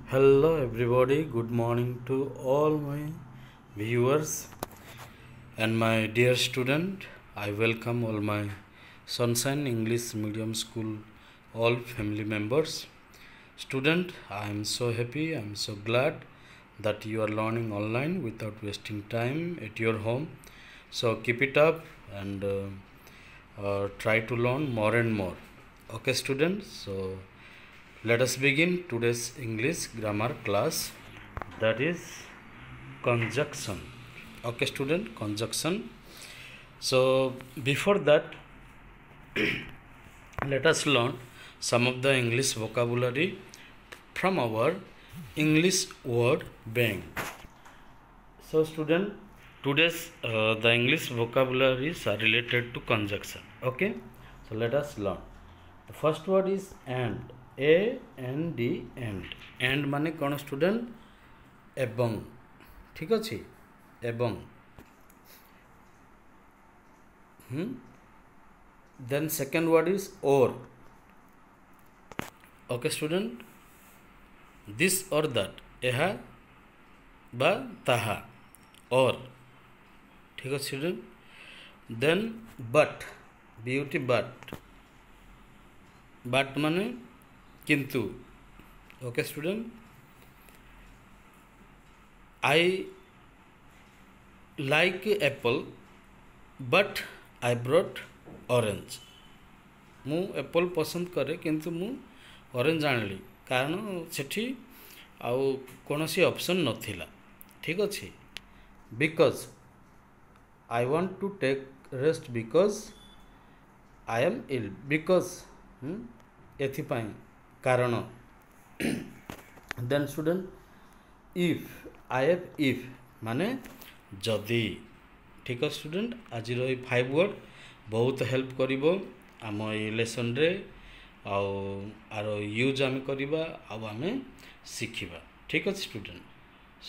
Hello, everybody. Good morning to all my viewers and my dear student. I welcome all my Sunshine English Medium School, all family members. Student, I am so happy, I am so glad that you are learning online without wasting time at your home. So keep it up and try to learn more and more. Okay, students. So let us begin today's English grammar class, that is conjunction. Okay, student, conjunction. So before that, let us learn some of the English vocabulary from our English word bank. So student, today's the English vocabularies are related to conjunction. Okay, so let us learn. The first word is and. A-N-D and माने कौन student एवं ठीक अच्छे एवं then second word is और okay student this और that यह बा ताहा और ठीक है student then but beauty but माने किंतु okay student I like apple but I brought orange मु एप्पल पसंद करे किंतु मु ऑरेंज आनली कारण सेठी आउ कोनोसी ऑप्शन नथिला ठीक अछि because I want to take rest because I am ill because एथिपाई कारण then student if I F if माने जदि ठीक है स्टूडेंट आज रही 5 वर्ड बहुत हेल्प करिवो आम ए लेसन रे आर यूज आम करिबा आमे शिखिबा ठीक है student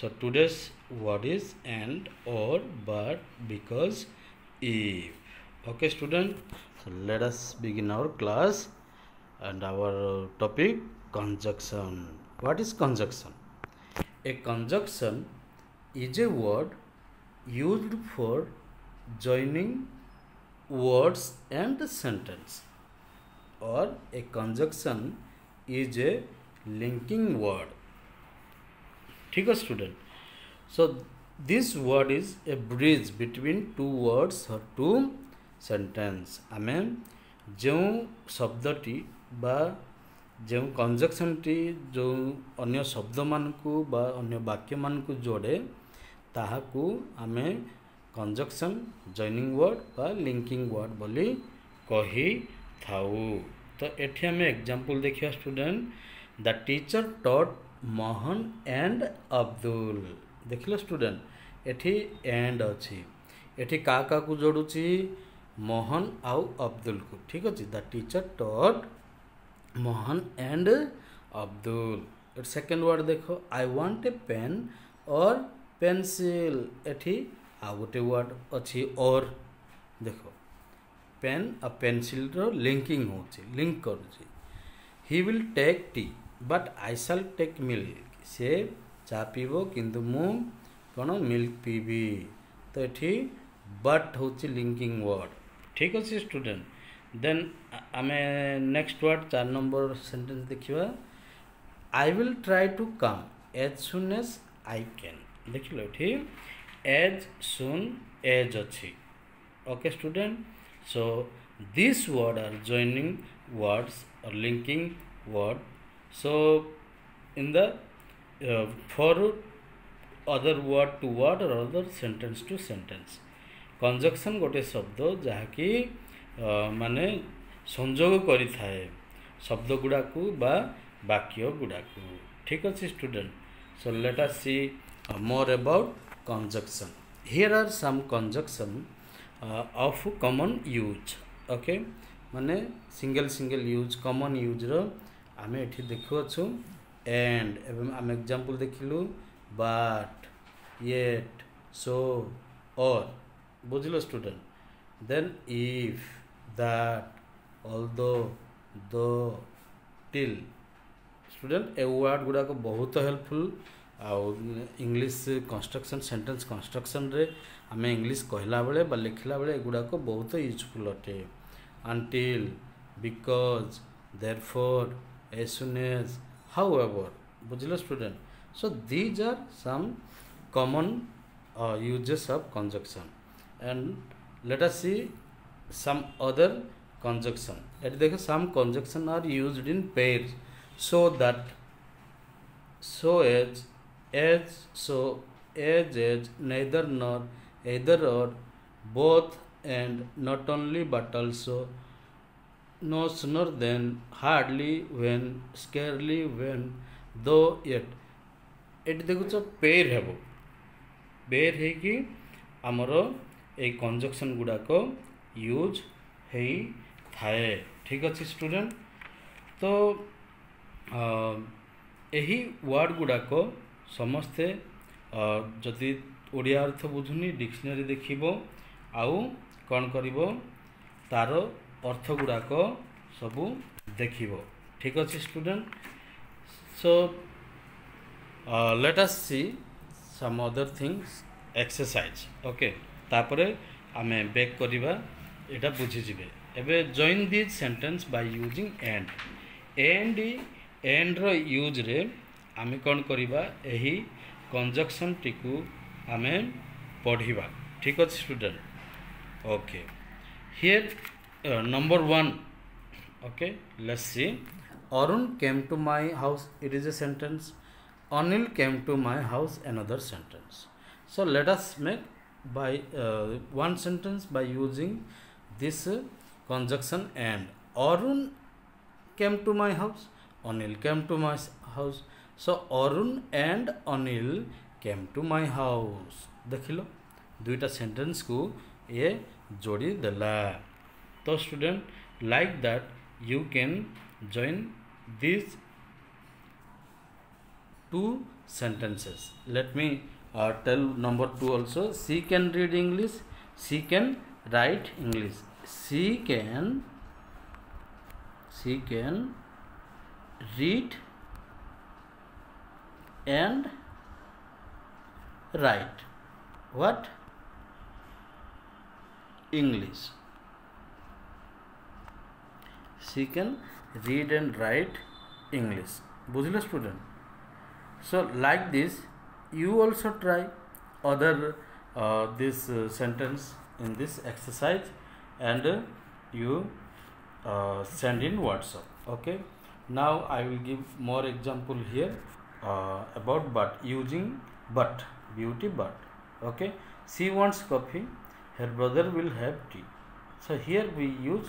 so today's word is and or but because if okay student so let us begin our class and our topic conjunction. What is conjunction? A conjunction is a word used for joining words and sentence, or a conjunction is a linking word. ठीक है student? So this word is a bridge between two words or two sentence. आमे जो शब्दटी बा जो कंजक्शनटी जो अन्य शब्द मानकु बा अन्य वाक्य मानकु जोड़े ताहाकु आमे कंजक्शन जॉइनिंग वर्ड बा लिंकिंग वर्ड बोली कही थाउ तो एठी आमे एग्जांपल देखिया student the teacher taught Mohan and Abdul देखिलो स्टूडेंट एठी एंड अछि एठी का का को जोडुची मोहन आउ अब्दुल को ठीक अछि the teacher taught Mohan and Abdul second word देखो I want a pen or pencil एठी आ गोटे वर्ड अछि और देखो पेन आ पेंसिल रो लिंकिंग होछि लिंक करूछि he will take tea but I shall take milk से चा पीबो किंतु मु कोन मिल्क पीबी तो एठी बट होछि लिंकिंग वर्ड ठीक अछि स्टूडेंट देन आमे नेक्स्ट वर्ड 4 नंबर सेंटेंस देखिबा I will try to come as soon as I can देखिलो एठी एज सुन एज अछि okay student so this word are joining words or linking word so in the for other word to word or other sentence to sentence conjunction गोटे शब्द जहाँकि माने संजोग करि थाए शब्द गुड़ाकू बा वाक्य गुड़ाकू ठीक अच्छे student so let us see more about conjunction here are some conjunction of common use okay माने सिंगल यूज कॉमन यूज रो आमे एठी देखु अछु एंड एवं आम एग्जांपल देखिलु बट येट सो और बुझिलो student then if that although though till student ए वर्ड गुड़ाक बहुत हेल्पफुल आउ इंग्लिश कंस्ट्रक्शन सेंटेंस कंस्ट्रक्शन रे आम इंग्लिश कहला बेले बा लिखला बेले एगुड़ाक बहुत यूजफुल अटे until because therefore as soon as however बुझिल student so these are some common uses of conjunction and let us see some other conjunction एट देखो some conjunction are used in pairs so that so as so as neither nor either or both and not only but also no sooner than hardly when scarcely when though yet एट देखुच pair हेब pair है कि आमर A conjunction गुड़ाक use है थाए ठीक अच्छे स्टूडेंट तो यही वर्ड गुड़ाक समस्ते जदि ओडिया अर्थ बुझुनी डिक्शनरी देखिबो आउ कौन करिबो तार अर्थ गुड़ाक सबू देखिबो ठीक अच्छे स्टूडेंट सो let us see some other things exercise okay तापरे आमे बैक करिबा एटा बुझी जिबे एबे join this sentence by using and रो यूज रे आमे कोन करिबा एही कंजक्शन टिकु आमे पढिबा ठीक अछि student okay here number 1 okay let's see Arun came to my house it is a sentence Anil came to my house another sentence so let us make by one sentence by using this conjunction and Arun came to my house Anil came to my house so Arun and Anil came to my house देखिलो दुईटा sentence को ये जोड़ी देला तो student like that you can join this two sentences let me tell number 2 also she can read English she can write English she can read and write what English she can read and write English बुझिले student so like this you also try other this sentence in this exercise and you send in WhatsApp okay now I will give more example here about but using but beauty but okay she wants coffee her brother will have tea so here we use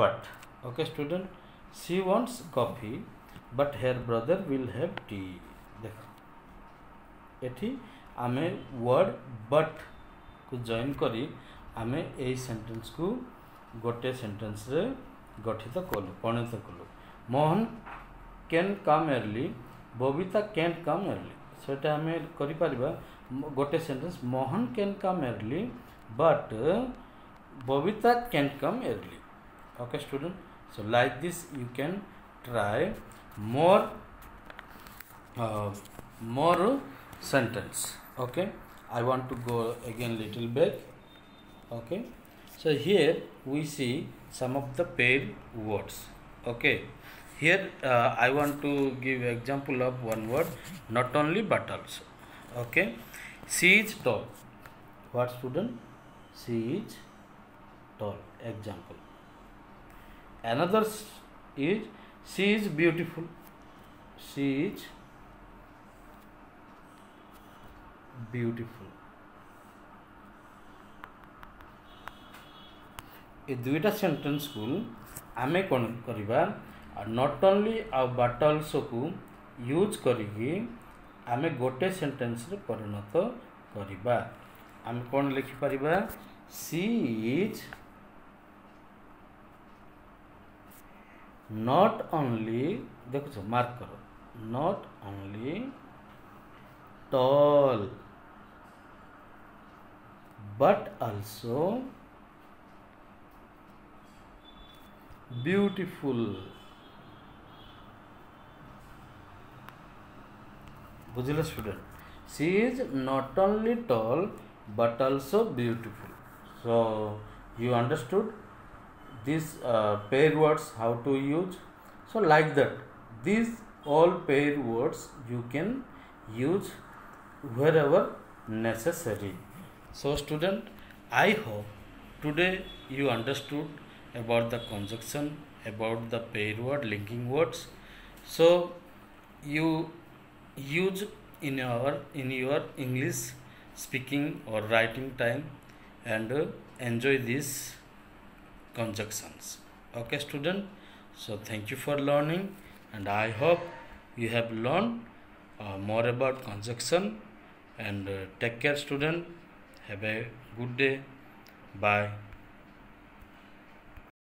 but okay student she wants coffee but her brother will have tea देख एठी आमे word but को join करी आमे a sentence को गोटे sentence रे गठित कलु परिणत कलु Mohan can come early Babita can't come early सेटा आमे करि परिबा गोटे sentence Mohan can come early but Babita can't come early okay student so like this you can try more sentence okay I want to go again little bit okay so here we see some of the pair words okay here I want to give example of one word not only but also okay she is tall what student she is tall example another is she is beautiful she is beautiful ए दुईटा sentence को आमे कौन करिबा not only आ but also को use करिकी आमे गोटे सेंटेंस रे परिणत करिबा आमे कौन लिखि परिबा सी इज नॉट ओनली देखो मार्क करो not only tall but also beautiful बुझिले student, she is not only tall but also beautiful. So you understood these pair words how to use. So like that, these all pair words you can use wherever necessary. So student, I hope today you understood about the conjunction, about the pair word, linking words. So you use in your English speaking or writing time, and enjoy these conjunctions. Okay student, so thank you for learning, and I hope you have learned more about conjunction. And take care student, have a good day, bye.